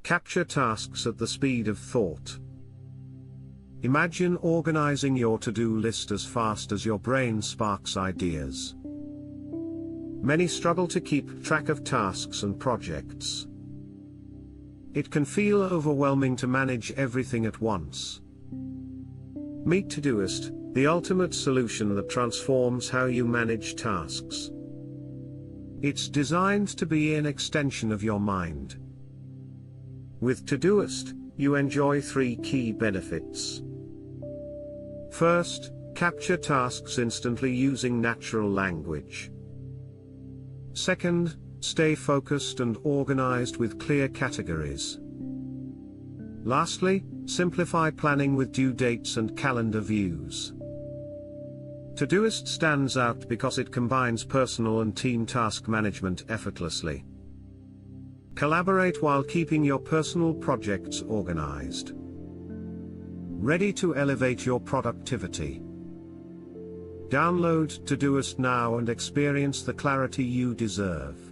Capture tasks at the speed of thought. Imagine organizing your to-do list as fast as your brain sparks ideas. Many struggle to keep track of tasks and projects. It can feel overwhelming to manage everything at once. Meet Todoist, the ultimate solution that transforms how you manage tasks. It's designed to be an extension of your mind. With Todoist, you enjoy 3 key benefits. First, capture tasks instantly using natural language. Second, stay focused and organized with clear categories. Lastly, simplify planning with due dates and calendar views. Todoist stands out because it combines personal and team task management effortlessly. Collaborate while keeping your personal projects organized. Ready to elevate your productivity. Download Todoist now and experience the clarity you deserve.